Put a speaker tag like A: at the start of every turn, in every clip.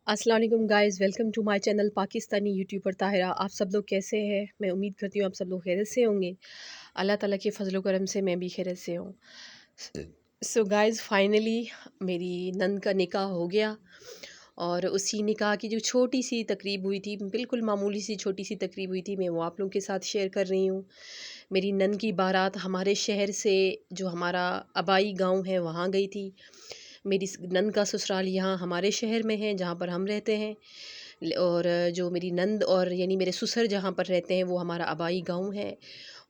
A: अस्सलाम वालेकुम guys, welcome to my channel Pakistani YouTuber Tahira. आप सब लोग कैसे हैं? मैं उम्मीद करती हूँ आप सब लोग खैरियत से होंगे। अल्लाह ताला के फजल करम से मैं भी खैरियत से हूँ। सो गाइज़, फाइनली मेरी नंद का निकाह हो गया और उसी निकाह की जो छोटी सी तकरीब हुई थी, बिल्कुल मामूली सी छोटी सी तकरीब हुई थी, मैं वो आप लोगों के साथ शेयर कर रही हूँ। मेरी नंद की बारात हमारे शहर से, जो हमारा आबाई गाँव है, वहाँ गई थी। मेरी नंद का ससुराल यहाँ हमारे शहर में है जहाँ पर हम रहते हैं। और जो मेरी नंद और यानी मेरे ससुर जहाँ पर रहते हैं वो हमारा आबाई गाँव है।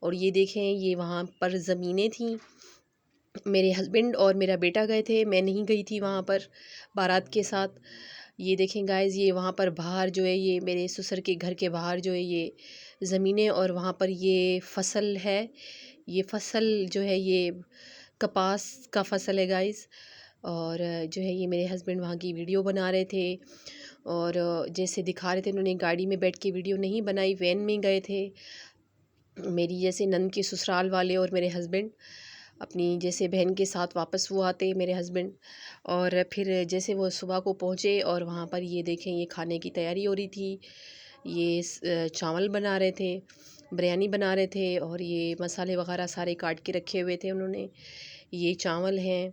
A: और ये देखें, ये वहाँ पर ज़मीनें थीं। मेरे हस्बैंड और मेरा बेटा गए थे, मैं नहीं गई थी वहाँ पर बारात के साथ। ये देखें गाइज़, ये वहाँ पर बाहर जो है, ये मेरे ससुर के घर के बाहर जो है ये ज़मीनें, और वहाँ पर ये फसल है। ये फसल जो है ये कपास का फसल है गाइज़। और जो है ये मेरे हस्बैंड वहाँ की वीडियो बना रहे थे, और जैसे दिखा रहे थे, उन्होंने गाड़ी में बैठ के वीडियो नहीं बनाई, वैन में गए थे। मेरी जैसे नंद के ससुराल वाले और मेरे हस्बैंड अपनी जैसे बहन के साथ वापस वो आते मेरे हस्बैंड, और फिर जैसे वो सुबह को पहुँचे और वहाँ पर ये देखें, ये खाने की तैयारी हो रही थी। ये चावल बना रहे थे, बिरयानी बना रहे थे, और ये मसाले वगैरह सारे काट के रखे हुए थे उन्होंने। ये चावल हैं,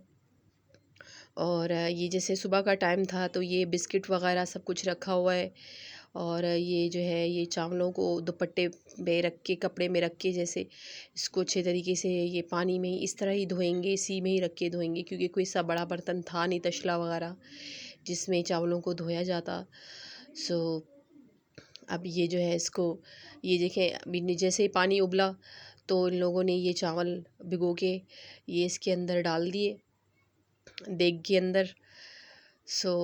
A: और ये जैसे सुबह का टाइम था तो ये बिस्किट वगैरह सब कुछ रखा हुआ है। और ये जो है ये चावलों को दुपट्टे में रख के, कपड़े में रख के, जैसे इसको अच्छे तरीके से ये पानी में ही इस तरह ही धोएंगे, इसी में ही रख के धोएंगे, क्योंकि कोई सा बड़ा बर्तन था नहीं, तशला वगैरह जिसमें चावलों को धोया जाता। सो अब ये जो है इसको, ये देखें, अभी जैसे ही पानी उबला तो इन लोगों ने ये चावल भिगो के ये इसके अंदर डाल दिए, देग के अंदर।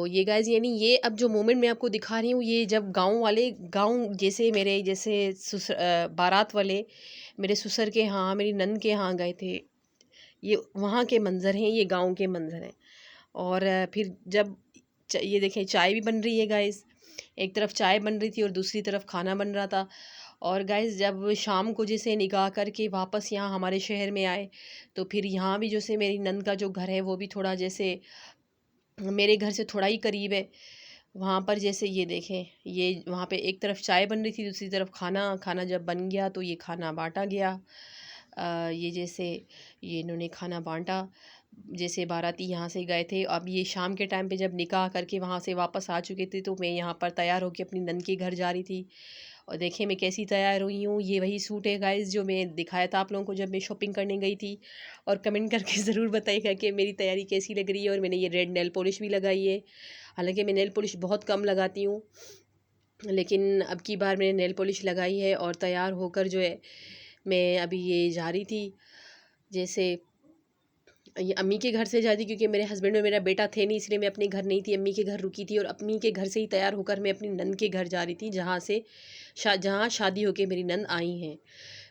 A: ये गाइज़, यानी ये अब जो मोमेंट मैं आपको दिखा रही हूँ, ये जब गाँव जैसे मेरे जैसे बारात वाले मेरे ससुर के यहाँ, मेरी नंद के यहाँ गए थे, ये वहाँ के मंज़र हैं, ये गाँव के मंज़र हैं। और फिर जब ये देखें, चाय भी बन रही है गाइज़। एक तरफ चाय बन रही थी और दूसरी तरफ खाना बन रहा था। और गाइज़, जब शाम को जैसे निकाह करके वापस यहाँ हमारे शहर में आए, तो फिर यहाँ भी जैसे मेरी नंद का जो घर है वो भी थोड़ा जैसे मेरे घर से थोड़ा ही करीब है। वहाँ पर जैसे ये देखें, ये वहाँ पे एक तरफ चाय बन रही थी, दूसरी तरफ खाना खाना जब बन गया तो ये खाना बाँटा गया। ये जैसे ये इन्होंने खाना बाँटा, जैसे बाराती यहाँ से गए थे। अब ये शाम के टाइम पे जब निकाह करके वहाँ से वापस आ चुके थे, तो मैं यहाँ पर तैयार होके अपनी नंद के घर जा रही थी। और देखिए मैं कैसी तैयार हुई हूँ, ये वही सूट है गाइज़ जो मैं दिखाया था आप लोगों को जब मैं शॉपिंग करने गई थी। और कमेंट करके ज़रूर बताइएगा कि मेरी तैयारी कैसी लग रही है। और मैंने ये रेड नेल पॉलिश भी लगाई है। हालांकि मैं नेल पॉलिश बहुत कम लगाती हूँ, लेकिन अब की बार मैंने नेल पॉलिश लगाई है। और तैयार होकर जो है मैं अभी ये जा रही थी, जैसे ये अम्मी के घर से जा रही थी, क्योंकि मेरे हस्बैंड और मेरा बेटा थे नहीं, इसलिए मैं अपने घर नहीं थी, अम्मी के घर रुकी थी। और अम्मी के घर से ही तैयार होकर मैं अपनी नंद के घर जा रही थी, जहाँ शादी होके मेरी नंद आई हैं।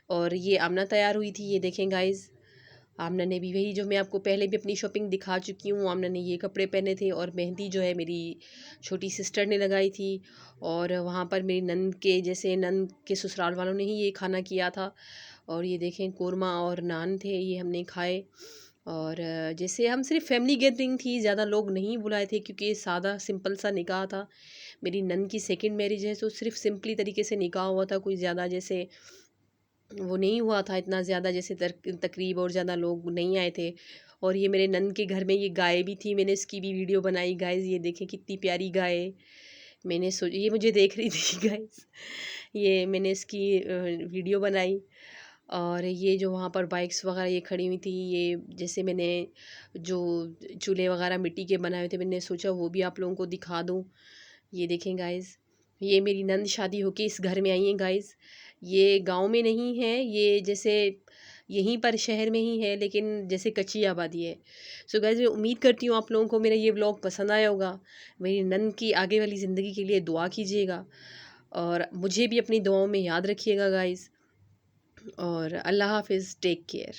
A: और ये आमना तैयार हुई थी, ये देखें गाइज़। आमना ने भी वही, जो मैं आपको पहले भी अपनी शॉपिंग दिखा चुकी हूँ, आमना ने ये कपड़े पहने थे। और मेहंदी जो है मेरी छोटी सिस्टर ने लगाई थी। और वहाँ पर मेरी नंद के जैसे नंद के ससुराल वालों ने ही ये खाना किया था। और ये देखें, कोरमा और नान थे, ये हमने खाए। और जैसे हम सिर्फ फैमिली गैदरिंग थी, ज़्यादा लोग नहीं बुलाए थे, क्योंकि ये सादा सिंपल सा निकाह था। मेरी नंद की सेकंड मैरिज है, तो सिर्फ सिंपली तरीके से निकाह हुआ था, कोई ज़्यादा जैसे वो नहीं हुआ था, इतना ज़्यादा जैसे तकरीब, और ज़्यादा लोग नहीं आए थे। और ये मेरे नंद के घर में ये गाय भी थी, मैंने इसकी भी वीडियो बनाई गाइज़। ये देखें कितनी प्यारी गाय है। मैंने ये मुझे देख रही थी गाइज़, ये मैंने इसकी वीडियो बनाई। और ये जो वहाँ पर बाइक्स वगैरह ये खड़ी हुई थी, ये जैसे मैंने जो चूल्हे वगैरह मिट्टी के बनाए हुए थे, मैंने सोचा वो भी आप लोगों को दिखा दूँ। ये देखें गाइज़, ये मेरी नंद शादी होके इस घर में आई है गाइज़। ये गांव में नहीं है, ये जैसे यहीं पर शहर में ही है, लेकिन जैसे कच्ची आबादी है। सो गाइज़, मैं उम्मीद करती हूँ आप लोगों को मेरा ये व्लॉग पसंद आया होगा। मेरी नंद की आगे वाली ज़िंदगी के लिए दुआ कीजिएगा, और मुझे भी अपनी दुआओं में याद रखिएगा गाइज़। और अल्लाह हाफ़िज़, टेक केयर।